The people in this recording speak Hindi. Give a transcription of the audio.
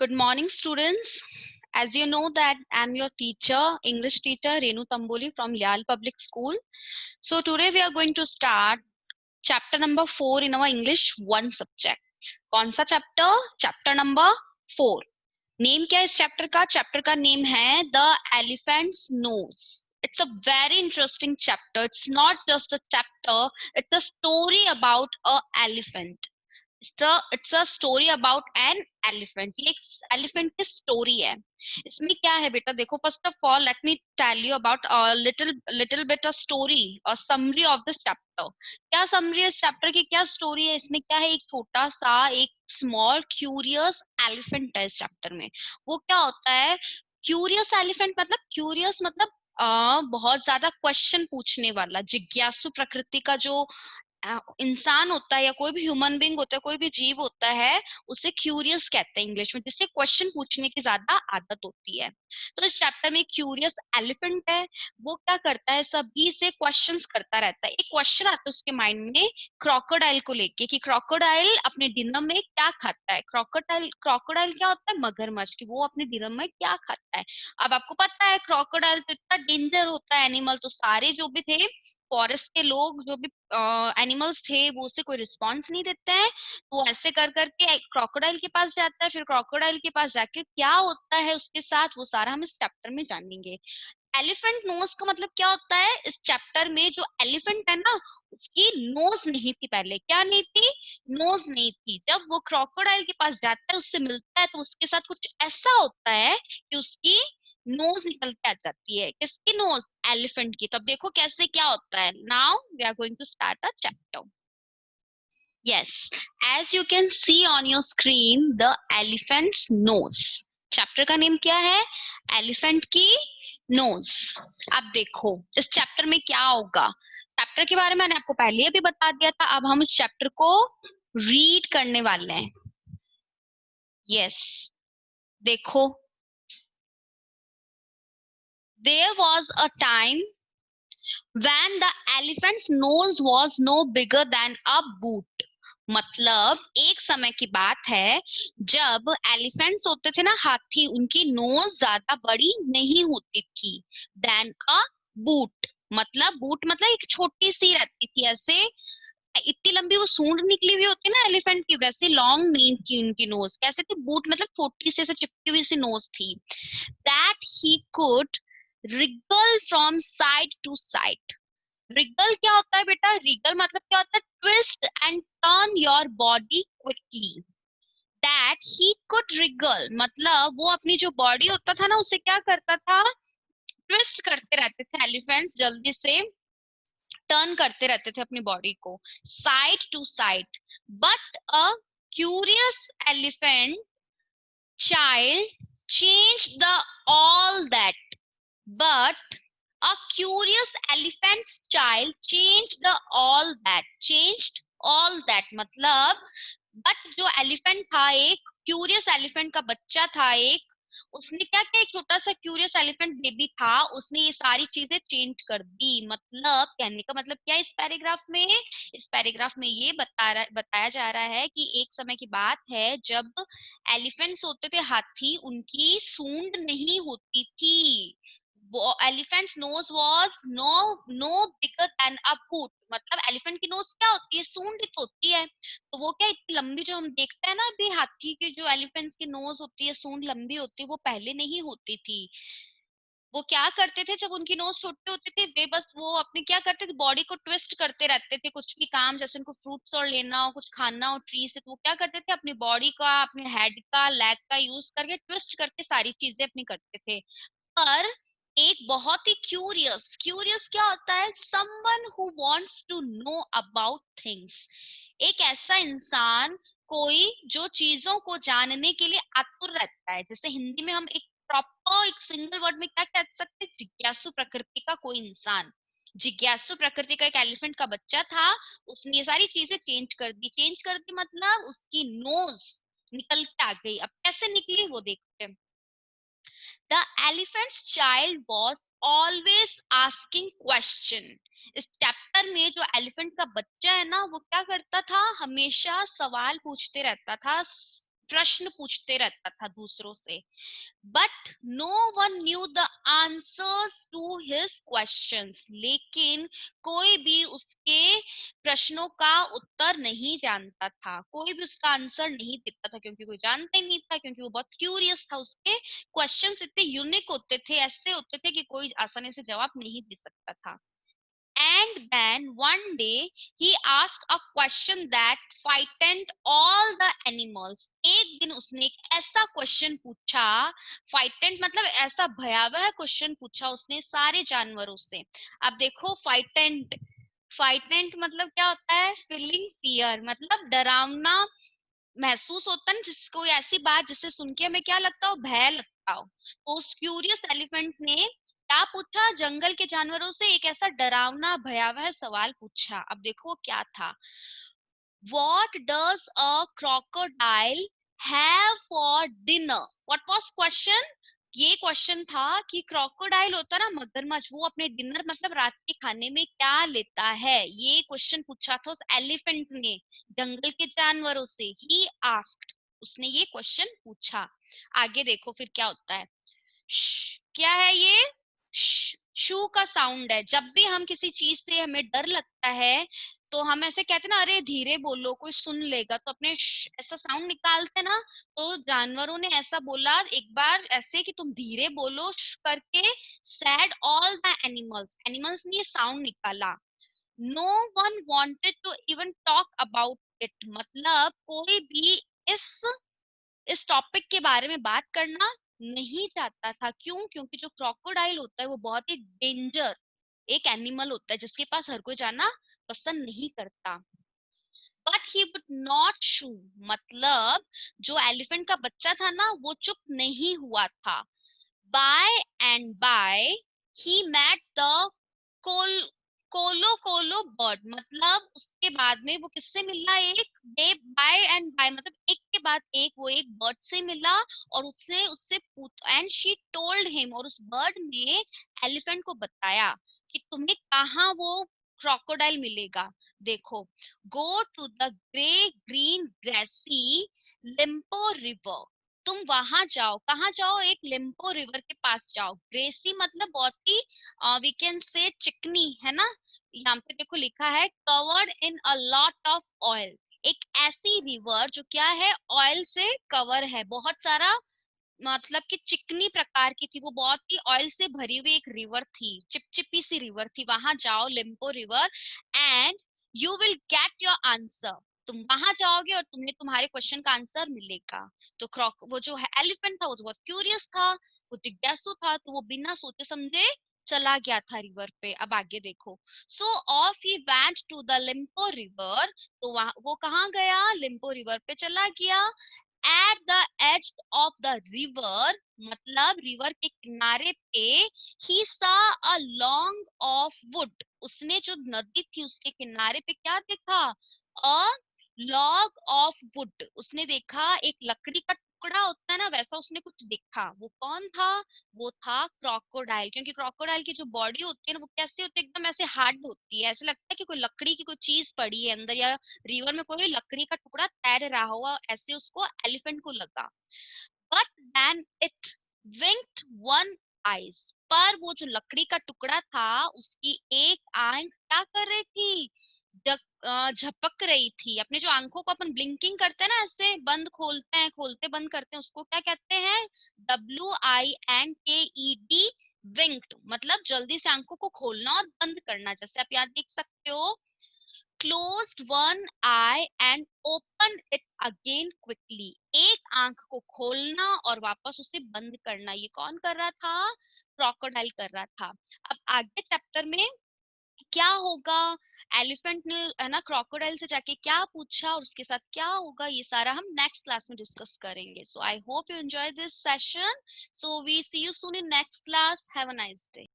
Good morning, students. As you know that I'm your teacher, English teacher Renu Tamboli from Lyall Public School. So today we are going to start chapter number 4 in our English 1 subject. कौन सा chapter? Chapter number 4. नेम क्या है इस चैप्टर का? चैप्टर का नेम है the elephant's nose. It's a very interesting chapter. It's not just a chapter, it's a story about a elephant. It's a story about an elephant. ये एक एलिफेंट की स्टोरी है. इसमें क्या है बेटा, देखो, first of all let me tell you about little bit a story और समरी ऑफ दिस चैप्टर. क्या समरी है इस चैप्टर की, क्या स्टोरी है इसमें? क्या है, एक छोटा सा एक स्मॉल क्यूरियस एलिफेंट है इस चैप्टर में. वो क्या होता है क्यूरियस एलिफेंट? मतलब क्यूरियस मतलब बहुत ज्यादा क्वेश्चन पूछने वाला, जिज्ञासु प्रकृति का जो इंसान होता है या कोई भी ह्यूमन बीइंग होता है, कोई भी जीव होता है, उसे क्यूरियस कहते हैं इंग्लिश में, जिससे क्वेश्चन पूछने की ज्यादा आदत होती है. तो इस चैप्टर में क्यूरियस एलिफेंट है. वो क्या करता है, सभी से क्वेश्चंस करता रहता है. एक क्वेश्चन आता है उसके माइंड में क्रोकोडाइल को लेके कि क्रोकोडाइल अपने डिनर में क्या खाता है. क्रोकोडाइल क्रोकोडाइल क्या होता है? मगरमच्छ. की वो अपने डिनर में क्या खाता है. अब आपको पता है क्रोकोडाइल तो इतना डेंजर होता है एनिमल, तो सारे जो भी थे फॉरेस्ट के लोग, जो भी एनिमल्स थे, वो उसे कोई रिस्पॉन्स नहीं देते हैं. वो ऐसे कर करके क्रोकोडाइल के पास जाता है. फिर क्रोकोडाइल के पास जाके क्या होता है उसके साथ, वो सारा हम इस चैप्टर में जानेंगे. एलिफेंट नोज का मतलब क्या होता है? इस चैप्टर में जो एलिफेंट है ना, उसकी नोज नहीं थी पहले. क्या नहीं थी? नोज नहीं थी. जब वो क्रोकोडाइल के पास जाता है, उससे मिलता है, तो उसके साथ कुछ ऐसा होता है कि उसकी नोज निकल के आ जाती है. किसकी नोज? एलिफेंट की. तो अब देखो कैसे क्या होता है. Now we are going to start a chapter. Yes, as you can see on your screen, the elephant's nose. Chapter का नेम क्या है? एलिफेंट की नोज. अब देखो इस चैप्टर में क्या होगा. चैप्टर के बारे में मैंने आपको पहले भी बता दिया था. अब हम इस चैप्टर को रीड करने वाले हैं. यस, देखो. There was a time when the elephant's nose was no bigger than a boot. मतलब एक समय की बात है जब एलिफेंट्स होते थे ना, हाथी, उनकी नोज ज्यादा बड़ी नहीं होती थी देन अ बूट. मतलब बूट मतलब एक छोटी सी रहती थी ऐसे. इतनी लंबी वो सूंड निकली हुई होती है ना एलिफेंट की, वैसे लॉन्ग नहीं थी उनकी नोज. कैसे थी? बूट मतलब छोटी सी ऐसे चिपकी हुई सी नोज थी. That he could wriggle from side to side. Regal क्या होता है बेटा? रिगल मतलब क्या होता है? Twist and turn your body quickly. That he could Regal मतलब वो अपनी जो बॉडी होता था ना, उसे क्या करता था? ट्विस्ट करते रहते थे एलिफेंट्स, जल्दी से टर्न करते रहते थे अपनी बॉडी को side to side. But a curious elephant child change the all that. But a curious elephant's child changed all that मतलब, बट जो एलिफेंट था, एक क्यूरियस एलिफेंट का बच्चा था एक, उसने क्या किया? एक छोटा सा क्यूरियस एलिफेंट बेबी था, उसने ये सारी चीजें चेंज कर दी. मतलब कहने का मतलब क्या है इस पैराग्राफ में? इस पैराग्राफ में ये बताया जा रहा है कि एक समय की बात है जब एलिफेंट्स होते थे, हाथी, उनकी सूंड नहीं होती थी. Elephant's nose was no bigger than a boot. मतलब एलिफेंट की नोज क्या होती है? सूंड होती है. तो वो क्या इतनी लंबी जो हम देखते हैं ना अभी हाथी की, जो एलिफेंट्स की नोज होती है, सूंड लंबी होती है, वो पहले नहीं होती थी. वो क्या करते थे जब उनकी नोज छोटी होती थी? वे बस वो अपनी क्या करते थे? बॉडी को ट्विस्ट करते रहते थे. कुछ भी काम, जैसे उनको फ्रूट्स और लेना हो, कुछ खाना हो ट्री से, तो वो क्या करते थे? अपनी बॉडी का, अपने हेड का, लेग का यूज करके ट्विस्ट करके सारी चीजें अपनी करते थे. पर एक बहुत ही क्यूरियस, क्यूरियस क्या होता है? Someone who wants to know about things. एक ऐसा इंसान, कोई जो चीजों को जानने के लिए आतुर रहता है. जैसे हिंदी में हम एक प्रॉपर एक सिंगल वर्ड में क्या कह सकते हैं? जिज्ञासु प्रकृति का कोई इंसान. जिज्ञासु प्रकृति का एक एलिफेंट का बच्चा था. उसने ये सारी चीजें चेंज कर दी. चेंज कर दी मतलब उसकी नोज निकल के आ गई. अब कैसे निकली वो देखते हैं. The elephant's child was always asking question. इस चैप्टर में जो एलिफेंट का बच्चा है ना, वो क्या करता था? हमेशा सवाल पूछते रहता था. प्रश्न पूछते रहता था दूसरों से, but no one knew the answers to his questions, लेकिन कोई भी उसके प्रश्नों का उत्तर नहीं जानता था, कोई भी उसका आंसर नहीं देता था, क्योंकि कोई जानता ही नहीं था, क्योंकि वो बहुत क्यूरियस था। उसके क्वेश्चंस इतने यूनिक होते थे, ऐसे होते थे कि कोई आसानी से जवाब नहीं दे सकता था। And then one day he asked a question that frightened all the animals. एक दिन उसने एक ऐसा क्वेश्चन पूछा, frightened मतलब ऐसा भयावह क्वेश्चन पूछा उसने सारे जानवरों से। अब देखो frightened मतलब क्या होता है? feeling fear मतलब डरावना महसूस होता है ना, कोई ऐसी बात जिससे सुन के हमें क्या लगता हो, भय लगता हो। तो उस क्यूरियस एलिफेंट ने क्या पूछा, जंगल के जानवरों से एक ऐसा डरावना भयावह सवाल पूछा। अब देखो वो क्या था। What does a crocodile have for dinner? What was question? ये क्वेश्चन था कि क्रोकोडाइल होता ना मगरमच्छ, वो अपने डिनर मतलब रात के खाने में क्या लेता है, ये क्वेश्चन पूछा था उस एलिफेंट ने जंगल के जानवरों से। ही आस्क्ड, उसने ये क्वेश्चन पूछा। आगे देखो फिर क्या होता है। क्या है ये? शू का साउंड है। जब भी हम किसी चीज से हमें डर लगता है तो हम ऐसे कहते हैं ना, अरे धीरे बोलो कोई सुन लेगा, तो अपने ऐसा साउंड निकालते हैं ना। तो जानवरों ने ऐसा बोला एक बार ऐसे कि तुम धीरे बोलो करके, said all the animals, animals ने ये साउंड निकाला। No one wanted to even talk about it, मतलब कोई भी इस इस टॉपिक के बारे में बात करना नहीं चाहता था। क्यों? क्योंकि जो क्रोकोडाइल होता है वो बहुत ही डेंजर एक एनिमल होता है जिसके पास हर कोई जाना पसंद नहीं करता। बट ही वुड नॉट शू, मतलब जो एलिफेंट का बच्चा था ना वो चुप नहीं हुआ था। By and by he met the कोल कोलो कोलो बर्ड, मतलब उसके बाद में वो किससे मिला, एक डे बाय एंड बाय मतलब एक के बाद एक वो एक बर्ड से मिला और उससे उससे पूछ, एंड शी टोल्ड हिम, और उस बर्ड ने एलिफेंट को बताया कि तुम्हें कहाँ वो क्रोकोडाइल मिलेगा। देखो, go to the grey green greasy Limpopo river, तुम वहां जाओ। कहाँ जाओ? एक लिम्पो रिवर के पास जाओ। ग्रेसी मतलब बहुत ही वी कैन से चिकनी, है ना। यहाँ पे देखो लिखा है covered in a lot of oil, एक ऐसी रिवर जो क्या है, ऑयल से कवर है, बहुत सारा मतलब कि चिकनी प्रकार की थी, वो बहुत ही ऑयल से भरी हुई एक रिवर थी, चिपचिपी सी रिवर थी। वहां जाओ Limpopo river, and you will get your answer, तुम वहां जाओगे और तुम्हें तुम्हारे क्वेश्चन का आंसर मिलेगा। तो वो जो है एलिफेंट था वो तो बहुत क्यूरियस था, वो जिज्ञासु था, तो वो बिना सोचे समझे चला गया था रिवर पे। अब आगे देखो। So off he went to the Limpopo river, तो वहां वो कहाँ गया, लिम्पो रिवर पे चला गया। At the edge of the river, मतलब रिवर के किनारे पे, ही सा अ लॉन्ग ऑफ वुड, उसने जो नदी थी उसके किनारे पे क्या देखा, अ लॉग ऑफ वुड, उसने देखा एक लकड़ी का टुकड़ा होता है ना, वैसा उसने कुछ देखा। वो कौन था? वो था क्रोकोडाइल, क्योंकि क्रोकोडाइल की जो बॉडी होती है ना वो कैसे होती है, एकदम ऐसे हार्ड होती है, ऐसे लगता है कि कोई लकड़ी की कोई चीज पड़ी है अंदर, या रिवर में कोई लकड़ी का टुकड़ा तैर रहा हुआ, ऐसे उसको एलिफेंट को लगा। But then it winked one eyes, पर वो जो लकड़ी का टुकड़ा था उसकी एक आंख क्या कर रही थी, झपक रही थी। अपने जो आंखों को अपन ब्लिंकिंग करते हैं ना, ऐसे बंद खोलते हैं खोलते बंद करते हैं, उसको क्या कहते हैं, WINKED, विंक्ड मतलब जल्दी से आंखों को खोलना और बंद करना। जैसे आप यहाँ देख सकते हो, closed one eye and open it again quickly, एक आंख को खोलना और वापस उसे बंद करना। ये कौन कर रहा था? क्रोकोडाइल कर रहा था। अब आगे चैप्टर में क्या होगा, एलिफेंट ने है ना क्रोकोडाइल से जाके क्या पूछा और उसके साथ क्या होगा, ये सारा हम नेक्स्ट क्लास में डिस्कस करेंगे। So I hope you enjoy this session. So we see you soon in next class. Have a nice day.